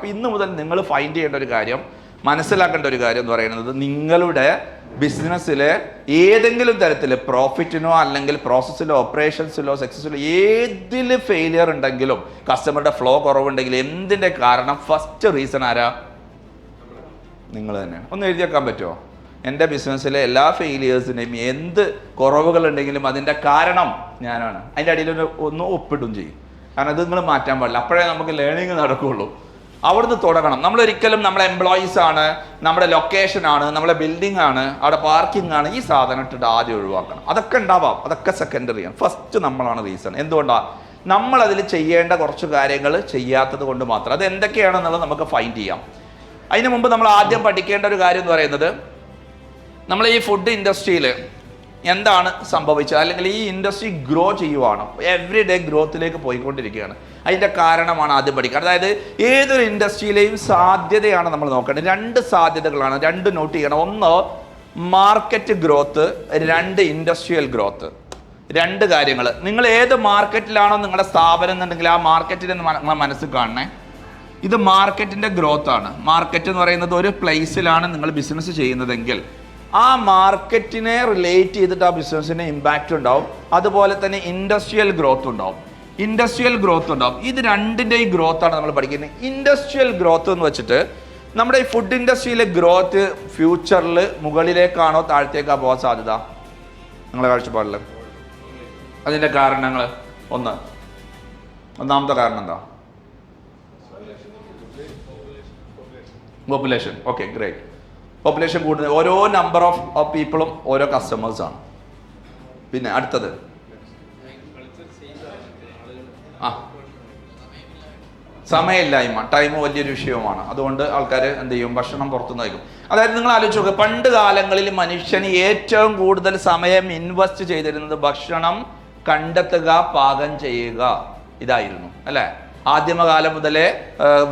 അപ്പോൾ ഇന്ന് മുതൽ നിങ്ങൾ ഫൈൻഡ് ചെയ്യേണ്ട ഒരു കാര്യം, മനസ്സിലാക്കേണ്ട ഒരു കാര്യം എന്ന് പറയുന്നത്, നിങ്ങളുടെ ബിസിനസ്സിലെ ഏതെങ്കിലും തരത്തിൽ പ്രോഫിറ്റിനോ അല്ലെങ്കിൽ പ്രോസസ്സിലോ ഓപ്പറേഷൻസിലോ സക്സസ്സിലോ ഏതിൽ ഫെയിലിയർ ഉണ്ടെങ്കിലും, കസ്റ്റമറുടെ ഫ്ലോ കുറവുണ്ടെങ്കിൽ എന്തിൻ്റെ കാരണം, ഫസ്റ്റ് റീസൺ ആരാ? നിങ്ങൾ തന്നെയാണ്. ഒന്ന് എഴുതി വെക്കാൻ പറ്റുമോ? എൻ്റെ ബിസിനസ്സിലെ എല്ലാ ഫെയിലിയേഴ്സിനെയും എന്ത് കുറവുകളുണ്ടെങ്കിലും അതിൻ്റെ കാരണം ഞാനാണ്. അതിൻ്റെ അടിയിൽ ഒന്ന് ഒപ്പിടും ചെയ്യും. കാരണം ഇത് നിങ്ങൾ മാറ്റാൻ പാടില്ല. അപ്പോഴേ നമുക്ക് ലേണിംഗ് നടക്കുകയുള്ളൂ. അവിടുന്ന് തുടങ്ങണം. നമ്മളൊരിക്കലും നമ്മളെ എംപ്ലോയീസ് ആണ്, നമ്മുടെ ലൊക്കേഷൻ ആണ്, നമ്മളെ ബിൽഡിംഗ് ആണ്, അവിടെ പാർക്കിംഗ് ആണ്, ഈ സാധനം ഇട്ടിട്ട് ആദ്യം ഒഴിവാക്കണം. അതൊക്കെ ഉണ്ടാവാം, അതൊക്കെ സെക്കൻഡറിയാണ്. ഫസ്റ്റ് നമ്മളാണ് റീസൺ. എന്തുകൊണ്ടാണ്? നമ്മളതിൽ ചെയ്യേണ്ട കുറച്ച് കാര്യങ്ങൾ ചെയ്യാത്തത് കൊണ്ട് മാത്രം. അത് എന്തൊക്കെയാണെന്നുള്ളത് നമുക്ക് ഫൈൻഡ് ചെയ്യാം. അതിന് മുമ്പ് നമ്മൾ ആദ്യം പഠിക്കേണ്ട ഒരു കാര്യം എന്ന് പറയുന്നത്, നമ്മൾ ഈ ഫുഡ് ഇൻഡസ്ട്രിയിൽ എന്താണ് സംഭവിച്ചത്, അല്ലെങ്കിൽ ഈ ഇൻഡസ്ട്രി ഗ്രോ ചെയ്യുവാണ്, എവറി ഡേ ഗ്രോത്തിലേക്ക് പോയിക്കൊണ്ടിരിക്കുകയാണ്. അതിൻ്റെ കാരണമാണ് ആദ്യം പഠിക്കുക. അതായത് ഏതൊരു ഇൻഡസ്ട്രിയിലെയും സാധ്യതയാണ് നമ്മൾ നോക്കേണ്ടത്. രണ്ട് സാധ്യതകളാണ്, രണ്ട് നോട്ട് ചെയ്യണം. ഒന്ന് മാർക്കറ്റ് ഗ്രോത്ത്, രണ്ട് ഇൻഡസ്ട്രിയൽ ഗ്രോത്ത്. രണ്ട് കാര്യങ്ങൾ. നിങ്ങൾ ഏത് മാർക്കറ്റിലാണോ നിങ്ങളുടെ സ്ഥാപനം എന്നുണ്ടെങ്കിൽ ആ മാർക്കറ്റിൽ നിങ്ങളെ മനസ്സിൽ കാണണേ. ഇത് മാർക്കറ്റിൻ്റെ ഗ്രോത്ത് ആണ്. മാർക്കറ്റ് എന്ന് പറയുന്നത് ഒരു പ്ലേസിലാണ് നിങ്ങൾ ബിസിനസ് ചെയ്യുന്നതെങ്കിൽ ആ മാർക്കറ്റിനെ റിലേറ്റ് ചെയ്തിട്ട് ആ ബിസിനസ്സിന് ഇമ്പാക്റ്റ് ഉണ്ടാവും. അതുപോലെ തന്നെ ഇൻഡസ്ട്രിയൽ ഗ്രോത്ത് ഉണ്ടാവും. ഇത് രണ്ടിൻ്റെയും ഗ്രോത്താണ് നമ്മൾ പഠിക്കുന്നത്. ഇൻഡസ്ട്രിയൽ ഗ്രോത്ത് എന്ന് വെച്ചിട്ട് നമ്മുടെ ഈ ഫുഡ് ഇൻഡസ്ട്രിയിലെ ഗ്രോത്ത് ഫ്യൂച്ചറിൽ മുകളിലേക്കാണോ താഴത്തേക്കാണോ പോകാൻ സാധ്യത? നിങ്ങളെ കാഴ്ചപ്പാടിൽ അതിൻ്റെ കാരണങ്ങൾ ഒന്നാമത്തെ കാരണം എന്താ? പോപ്പുലേഷൻ. Okay, great. പോപ്പുലേഷൻ കൂടുന്നത്, ഓരോ നമ്പർ ഓഫ് പീപ്പിളും ഓരോ കസ്റ്റമേഴ്സാണ്. പിന്നെ അടുത്തത് സമയമില്ലായ്മ. ടൈം വലിയൊരു വിഷയമാണ്. അതുകൊണ്ട് ആൾക്കാർ എന്ത് ചെയ്യും? ഭക്ഷണം പുറത്തുനിന്ന് കഴിക്കും. അതായത് നിങ്ങൾ ആലോചിച്ച് നോക്കുക, പണ്ട് കാലങ്ങളിൽ മനുഷ്യന് ഏറ്റവും കൂടുതൽ സമയം ഇൻവെസ്റ്റ് ചെയ്തിരുന്നത് ഭക്ഷണം കണ്ടെത്തുക, പാകം ചെയ്യുക, ഇതായിരുന്നു അല്ലേ? ആദ്യമകാലം മുതലേ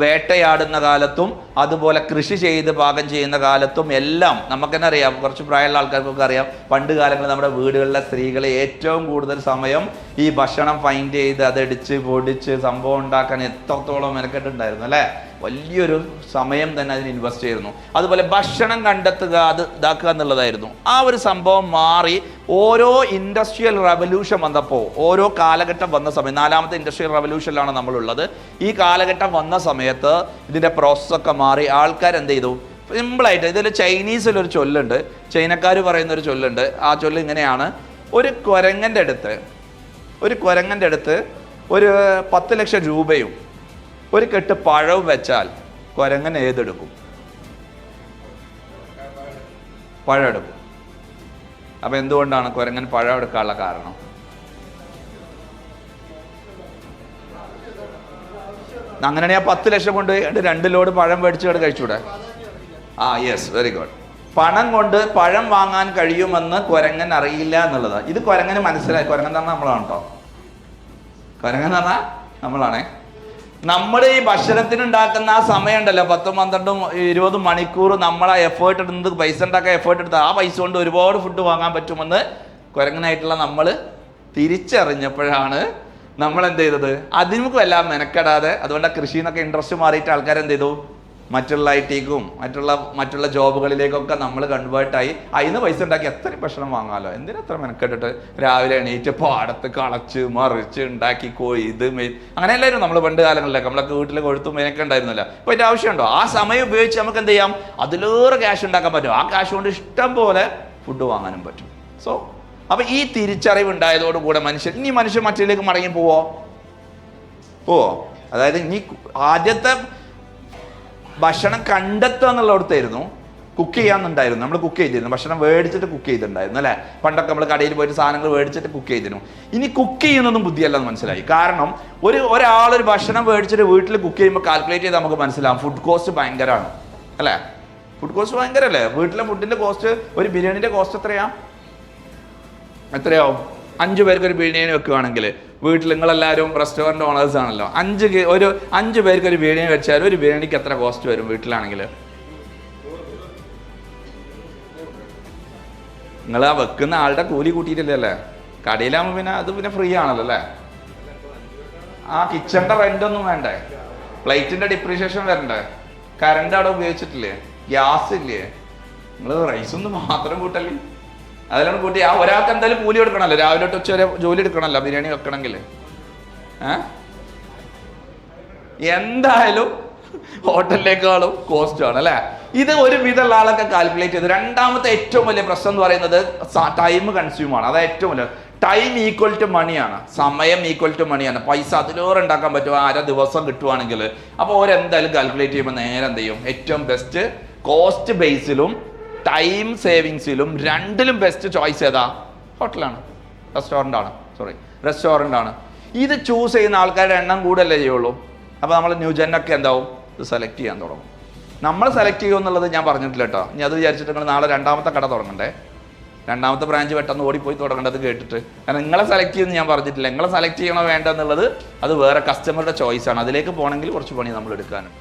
വേട്ടയാടുന്ന കാലത്തും അതുപോലെ കൃഷി ചെയ്ത് പാകം ചെയ്യുന്ന കാലത്തും എല്ലാം നമുക്ക് തന്നെ അറിയാം. കുറച്ച് പ്രായമുള്ള ആൾക്കാർക്കൊക്കെ അറിയാം, പണ്ട് കാലങ്ങളിൽ നമ്മുടെ വീടുകളിലെ സ്ത്രീകൾ ഏറ്റവും കൂടുതൽ സമയം ഈ ഭക്ഷണം ഫൈൻഡ് ചെയ്ത് അതടിച്ച് പൊടിച്ച് സംഭവം ഉണ്ടാക്കാൻ എത്രത്തോളം മെനക്കെട്ടുണ്ടായിരുന്നു അല്ലേ? വലിയൊരു സമയം തന്നെ അതിന് ഇൻവെസ്റ്റ് ചെയ്യുന്നു. അതുപോലെ ഭക്ഷണം കണ്ടെത്തുക, അത് ഇതാക്കുക എന്നുള്ളതായിരുന്നു. ആ ഒരു സംഭവം മാറി ഓരോ ഇൻഡസ്ട്രിയൽ റവല്യൂഷൻ വന്നപ്പോൾ, ഓരോ കാലഘട്ടം വന്ന സമയം, 4ാമത്തെ ഇൻഡസ്ട്രിയൽ റവല്യൂഷനിലാണ് നമ്മളുള്ളത്. ഈ കാലഘട്ടം വന്ന സമയത്ത് ഇതിൻ്റെ പ്രോസസ്സൊക്കെ മാറി. ആൾക്കാർ എന്ത് ചെയ്തു? സിമ്പിളായിട്ട് ഇതിൽ ചൈനീസിലൊരു ചൊല്ലുണ്ട്, ചൈനക്കാർ പറയുന്നൊരു ചൊല്ലുണ്ട്. ആ ചൊല്ല് ഇങ്ങനെയാണ്: ഒരു കുരങ്ങൻ്റെ അടുത്ത് ഒരു 10 ലക്ഷം രൂപയും ഒരു കെട്ട് പഴവും വെച്ചാൽ കുരങ്ങൻ ഏതെടുക്കും? പഴം എടുക്കും. അപ്പം എന്തുകൊണ്ടാണ് കുരങ്ങൻ പഴം എടുക്കാനുള്ള കാരണം? അങ്ങനെയാണെങ്കിൽ ആ 10 ലക്ഷം കൊണ്ട് 2 ലോഡ് പഴം മേടിച്ചുകൊണ്ട് കഴിച്ചൂടെ? Yes, very good. പണം കൊണ്ട് പഴം വാങ്ങാൻ കഴിയുമെന്ന് കുരങ്ങൻ അറിയില്ല എന്നുള്ളതാണ്. ഇത് കുരങ്ങന് മനസ്സിലായി. കുരങ്ങൻ എന്ന് പറഞ്ഞാൽ നമ്മളാണ് കേട്ടോ. കുരങ്ങൻ എന്ന് പറഞ്ഞാൽ നമ്മളാണേ. നമ്മുടെ ഈ ഭക്ഷണത്തിനുണ്ടാക്കുന്ന ആ സമയം ഉണ്ടല്ലോ, 10, 12, 20 മണിക്കൂർ നമ്മൾ ആ എഫേർട്ട് എടുത്ത് പൈസ ഉണ്ടാക്കാൻ എഫേർട്ട് എടുത്ത് ആ പൈസ കൊണ്ട് ഒരുപാട് ഫുഡ് വാങ്ങാൻ പറ്റുമെന്ന് കുരങ്ങനായിട്ടുള്ള നമ്മൾ തിരിച്ചറിഞ്ഞപ്പോഴാണ് നമ്മൾ എന്ത് ചെയ്തത്? അതിനും എല്ലാം മെനക്കെടാതെ, അതുകൊണ്ട് ആ കൃഷിയിൽ നിന്നൊക്കെ ഇൻട്രസ്റ്റ് മാറിയിട്ട് ആൾക്കാർ എന്ത് ചെയ്തു? മറ്റുള്ള ഐ.ടിക്കും മറ്റുള്ള ജോബുകളിലേക്കൊക്കെ നമ്മൾ കൺവേർട്ടായി. അതിന് പൈസ ഉണ്ടാക്കി എത്രയും ഭക്ഷണം വാങ്ങാമല്ലോ, എന്തിനെത്ര മെനക്കെട്ടിട്ട് രാവിലെ എണീറ്റ് പാടത്ത് കളച്ച് മറിച്ച് ഉണ്ടാക്കി കൊയ്ത് അങ്ങനെയല്ലായിരുന്നു നമ്മൾ പണ്ട് കാലങ്ങളിലൊക്കെ. നമ്മളൊക്കെ വീട്ടിൽ കൊഴുത്തും മെനക്കെ ഉണ്ടായിരുന്നില്ല. അപ്പോൾ അതിൻ്റെ ആവശ്യമുണ്ടോ? ആ സമയം ഉപയോഗിച്ച് നമുക്ക് എന്ത് ചെയ്യാം? അതിലേറെ ക്യാഷ് ഉണ്ടാക്കാൻ പറ്റും. ആ ക്യാഷ് കൊണ്ട് ഇഷ്ടം പോലെ ഫുഡ് വാങ്ങാനും പറ്റും. സോ അപ്പം ഈ തിരിച്ചറിവ് ഉണ്ടായതോടുകൂടെ മനുഷ്യൻ മറ്റേലേക്ക് മടങ്ങി പോവോ? അതായത് ഇനി ആദ്യത്തെ ഭക്ഷണം കണ്ടെത്തുക എന്നുള്ളിടത്തായിരുന്നു. കുക്ക് ചെയ്യാന്നുണ്ടായിരുന്നു. നമ്മൾ കുക്ക് ചെയ്തിരുന്നു, ഭക്ഷണം മേടിച്ചിട്ട് കുക്ക് ചെയ്തിട്ടുണ്ടായിരുന്നു അല്ലേ? പണ്ടൊക്കെ നമ്മൾ കടയിൽ പോയിട്ട് സാധനങ്ങൾ മേടിച്ചിട്ട് കുക്ക് ചെയ്തിരുന്നു. ഇനി കുക്ക് ചെയ്യുന്നതും ബുദ്ധിയല്ലെന്ന് മനസ്സിലായി. കാരണം ഒരാളൊരു ഭക്ഷണം മേടിച്ചിട്ട് വീട്ടിൽ കുക്ക് ചെയ്യുമ്പോൾ കാൽക്കുലേറ്റ് ചെയ്ത് നമുക്ക് മനസ്സിലാവും ഫുഡ് കോസ്റ്റ് ഭയങ്കരമാണ് അല്ലേ? ഫുഡ് കോസ്റ്റ് ഭയങ്കരല്ലേ? വീട്ടിലെ ഫുഡിൻ്റെ കോസ്റ്റ്, ഒരു ബിരിയാണിൻ്റെ കോസ്റ്റ് എത്രയാവും? 5 പേർക്ക് ഒരു ബിരിയാണി വെക്കുകയാണെങ്കിൽ, വീട്ടിൽ നിങ്ങളെല്ലാവരും റെസ്റ്റോറൻറ്റ് ഓണേഴ്സ് ആണല്ലോ, 5 പേർക്ക് ഒരു ബിരിയാണി വെച്ചാൽ ഒരു ബിരിയാണിക്ക് എത്ര കോസ്റ്റ് വരും വീട്ടിലാണെങ്കിൽ? നിങ്ങൾ ആ വെക്കുന്ന ആളുടെ കൂലി കൂട്ടിയിട്ടില്ലേ അല്ലേ? കടയിലാകുമ്പോൾ പിന്നെ അത് ഫ്രീ ആണല്ലോ അല്ലേ? ആ കിച്ചണിൻ്റെ റെൻ്റ് ഒന്നും വേണ്ടേ? പ്ലേറ്റിന്റെ ഡിപ്രീഷിയേഷൻ വരണ്ടേ? കറണ്ട് അവിടെ ഉപയോഗിച്ചിട്ടില്ലേ? ഗ്യാസ് ഇല്ലേ? നിങ്ങൾ റൈസ് ഒന്ന് മാത്രം കൂട്ടല്ലേ? അതിലാണ് കൂട്ടി ഒരാൾക്ക് എന്തായാലും കൂലി കൊടുക്കണമല്ലോ, രാവിലെ തൊട്ട് ഉച്ച വരെ ജോലി എടുക്കണമല്ലോ ബിരിയാണി വെക്കണമെങ്കിൽ. എന്തായാലും ഹോട്ടലിനേക്കാളും കോസ്റ്റ് ആണ് അല്ലേ? ഇത് ഒരുവിധമുള്ള ആളൊക്കെ കാൽക്കുലേറ്റ് ചെയ്ത്. രണ്ടാമത്തെ ഏറ്റവും വലിയ പ്രശ്നം എന്ന് പറയുന്നത് ടൈം കൺസ്യൂം ആണ്. അതാണ് ഏറ്റവും വലിയ. ടൈം ഈക്വൽ ടു മണിയാണ്, സമയം ഈക്വൽ ടു മണിയാണ്. പൈസ അതിലേറെ ഉണ്ടാക്കാൻ പറ്റും ദിവസം കിട്ടുവാണെങ്കിൽ. അപ്പോൾ ഓരെന്തായാലും കാൽക്കുലേറ്റ് ചെയ്യുമ്പോൾ നേരെ എന്ത് ചെയ്യും? ഏറ്റവും ബെസ്റ്റ് കോസ്റ്റ് ബേസിലും ടൈം സേവിങ്സിലും രണ്ടിലും ബെസ്റ്റ് ചോയ്സ് ഏതാ? ഹോട്ടലാണ്, റെസ്റ്റോറൻ്റ് ആണ്. ഇത് ചൂസ് ചെയ്യുന്ന ആൾക്കാരുടെ എണ്ണം കൂടല്ലേ ചെയ്യുള്ളൂ. അപ്പോൾ നമ്മൾ ന്യൂജനൊക്കെ എന്താവും? ഇത് സെലക്ട് ചെയ്യാൻ തുടങ്ങും. നമ്മൾ സെലക്ട് ചെയ്യുമെന്നുള്ളത് ഞാൻ പറഞ്ഞിട്ടില്ല കേട്ടോ. ഇനി അത് വിചാരിച്ചിട്ട് നിങ്ങൾ നാളെ രണ്ടാമത്തെ കട തുടങ്ങണ്ടേ, രണ്ടാമത്തെ ബ്രാഞ്ച് പെട്ടെന്ന് ഓടിപ്പോയി തുടങ്ങേണ്ടത് കേട്ടിട്ട്. കാരണം നിങ്ങളെ സെലക്ട് ചെയ്യുമെന്ന് ഞാൻ പറഞ്ഞിട്ടില്ല. നിങ്ങളെ സെലക്ട് ചെയ്യണോ വേണ്ട എന്നുള്ളത് അത് വേറെ കസ്റ്റമറുടെ ചോയ്സാണ്. അതിലേക്ക് പോകണമെങ്കിൽ കുറച്ച് പണി നമ്മൾ എടുക്കാനുണ്ട്.